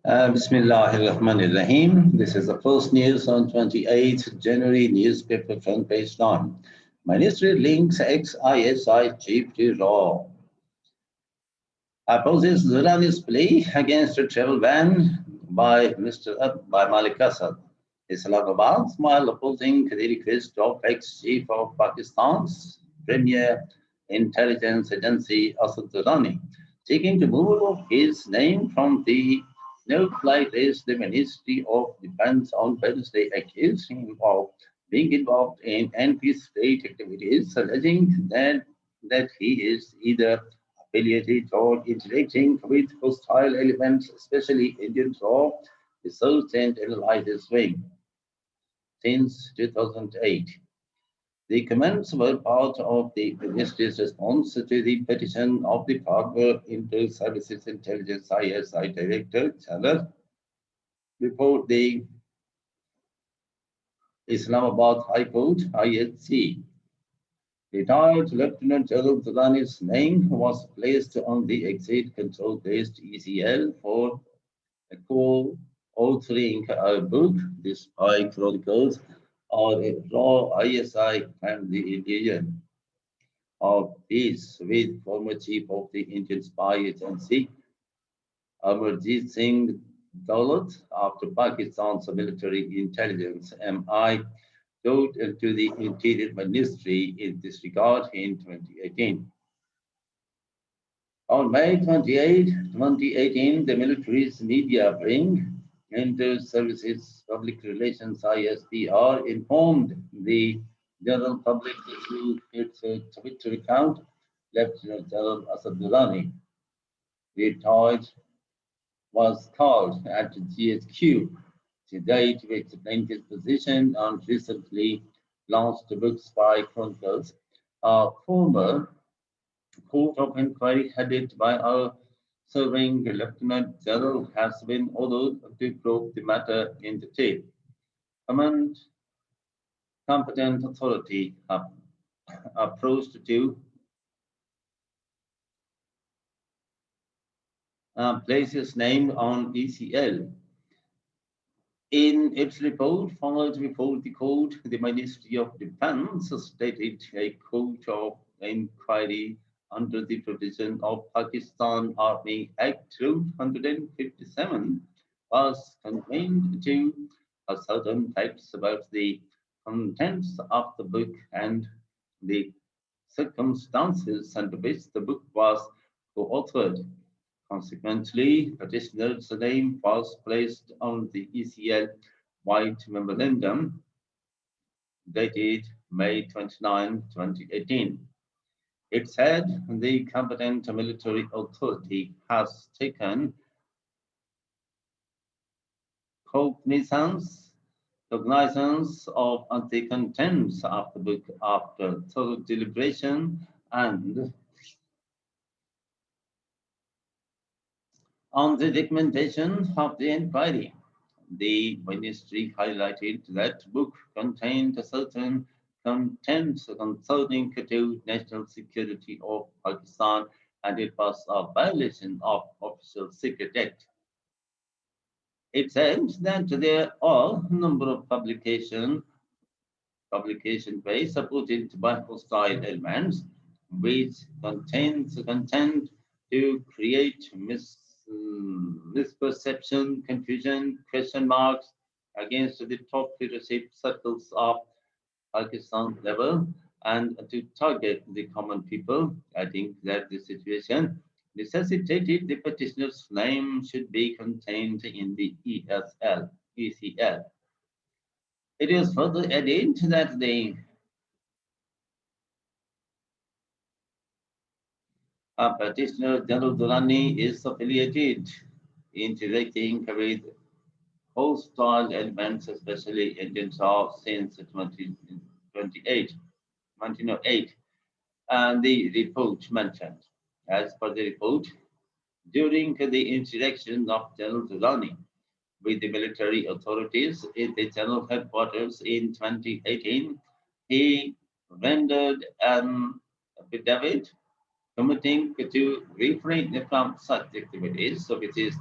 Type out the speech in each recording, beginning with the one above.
Bismillahirrahmanirrahim. This is the first news on 28th January newspaper front page 9. Ministry links ex-ISI chief to law. Opposes Zurani's plea against a travel ban by Malik Assad. Islamabad, while opposing the request of ex-chief of Pakistan's premier intelligence agency Asad Durrani, seeking to move his name from the no-fly list. The Ministry of Defense on Wednesday accused him of being involved in anti-state activities, alleging that he is either affiliated or interacting with hostile elements, especially Indians of the Research and Analysis Wing since 2008. The comments were part of the ministry's response to the petition of the former Inter-Services Intelligence ISI Director General before the Islamabad High Court IHC. Retired Lieutenant General Durrani's name was placed on the exit control list ECL for a co-authoring a book, The Spy Chronicles, or a raw ISI and the illusion of peace with former chief of the Indian spy agency, Amarjit Singh Daulat, after Pakistan's military intelligence MI wrote to the Interior Ministry in this regard in 2018. On May 28, 2018, the military's media wing, Inter-Services Public Relations ISPR, informed the general public through its Twitter account, Lieutenant General Asad Durrani, retired, was called at GHQ today to explain his position on recently launched book Spy Chronicles. A former court of inquiry headed by our serving Lieutenant General has been ordered to probe the matter in detail. Command competent authority approached to place his name on ECL. In its report filed before the court, the Ministry of Defense stated a court of inquiry under the provision of Pakistan Army Act 257 was contained to certain facts about the contents of the book and the circumstances under which the book was co-authored. Consequently, petitioner's name was placed on the ECL White Memorandum dated May 29, 2018. It said the competent military authority has taken cognizance of the contents of the book after thorough deliberation and on the recommendation of the inquiry. The ministry highlighted that book contained certain contents concerning to national security of Pakistan, and it was a violation of Official Secret Act. It said that there are a number of publication ways supported by hostile elements which contains content to create misperception, confusion, question marks against the top leadership circles of Pakistan level and to target the common people. I think that the situation necessitated the petitioner's name should be contained in the ECL. It is further added that the petitioner General Durrani is affiliated interacting with hostile elements, especially Indians of since 1908, and the report mentioned. As per the report, during the interaction of General Durrani with the military authorities in the general headquarters in 2018, he rendered an affidavit committing to refrain from such activities, so which is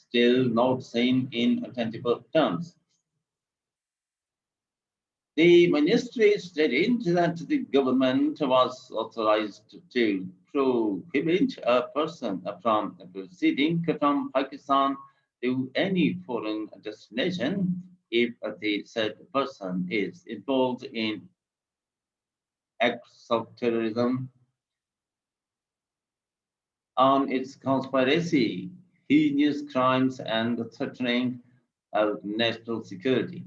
still not seen in tangible terms. The ministry stated that the government was authorized to prohibit a person from proceeding from Pakistan to any foreign destination if the said person is involved in acts of terrorism on its conspiracy, heinous crimes, and threatening of national security.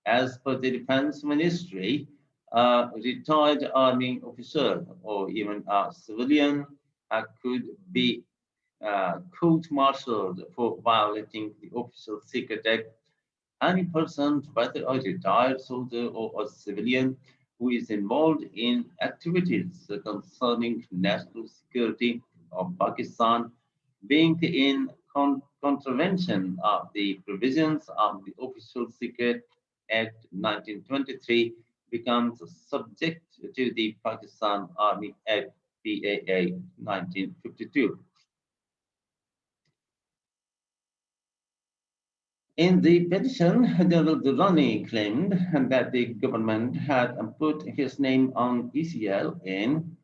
As per the Defense Ministry, a retired army officer or even a civilian could be court-martialed for violating the Official Secret Act. Any person, whether a retired soldier or a civilian, who is involved in activities concerning national security of Pakistan, being in contravention of the provisions of the Official Secret Act 1923, becomes subject to the Pakistan Army Act PAA 1952. In the petition, General Durrani claimed that the government had put his name on ECL in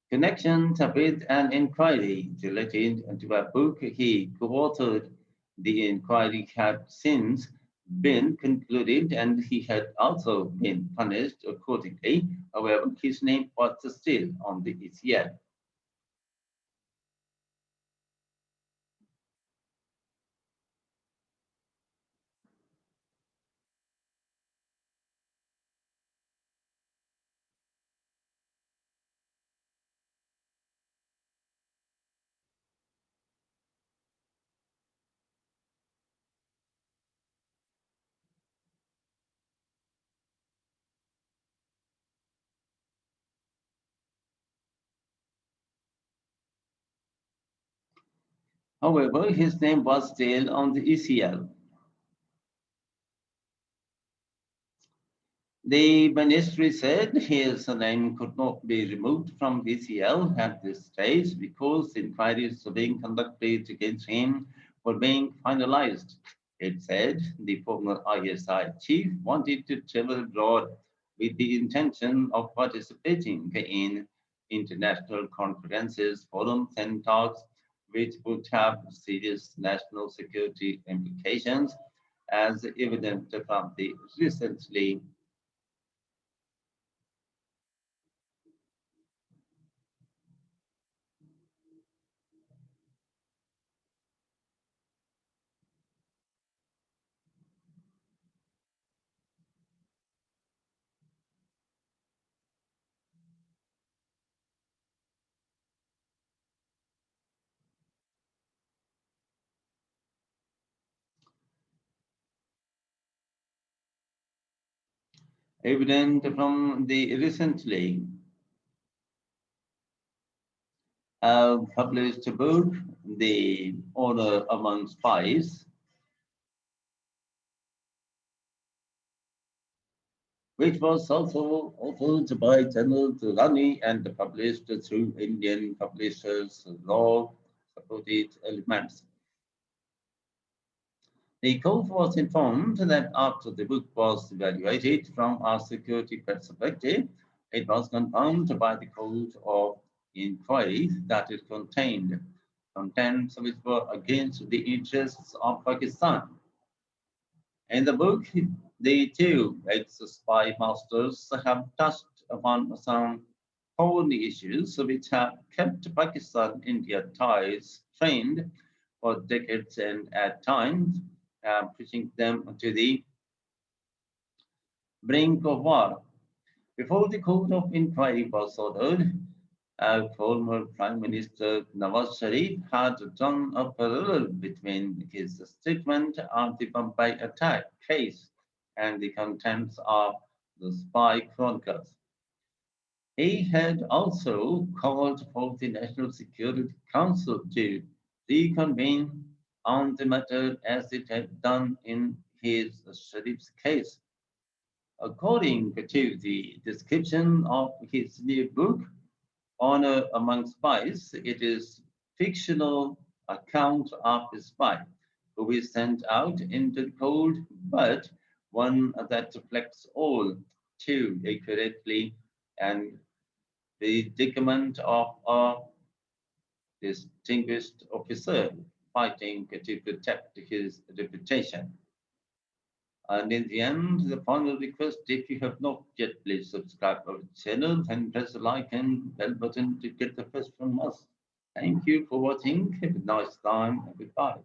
connection with an inquiry related to a book he co-authored. The inquiry had since been concluded and he had also been punished accordingly. However, his name was still on the ECL. However, his name was still on the ECL. The ministry said his name could not be removed from VCL at this stage because inquiries being conducted against him were being finalized. It said the former ISI chief wanted to travel abroad with the intention of participating in international conferences, forums, and talks which would have serious national security implications, as evident from the recently evident from the recently published book, The Order Among Spies, which was also authored by General Durrani and published through Indian publishers, law supported elements. The court was informed that after the book was evaluated from a security perspective, it was confirmed by the court of inquiry that it contained contents which were against the interests of Pakistan. In the book, the two ex-spy masters have touched upon some thorny issues which have kept Pakistan-India ties strained for decades and at times pushing them to the brink of war. Before the court of inquiry was ordered, former Prime Minister Nawaz Sharif had drawn a parallel between his statement on the Bombay attack case and the contents of the spy chronicles. He had also called for the National Security Council to reconvene on the matter as it had done in his Sharif's case. According to the description of his new book, Honor Among Spies, it is fictional account of a spy who is sent out into the cold, but one that reflects all too accurately and the predicament of a distinguished officer fighting to protect his reputation. And in the end, the final request, if you have not yet, please subscribe our channel and press the like and bell button to get the first from us. Thank you for watching. Have a nice time and goodbye.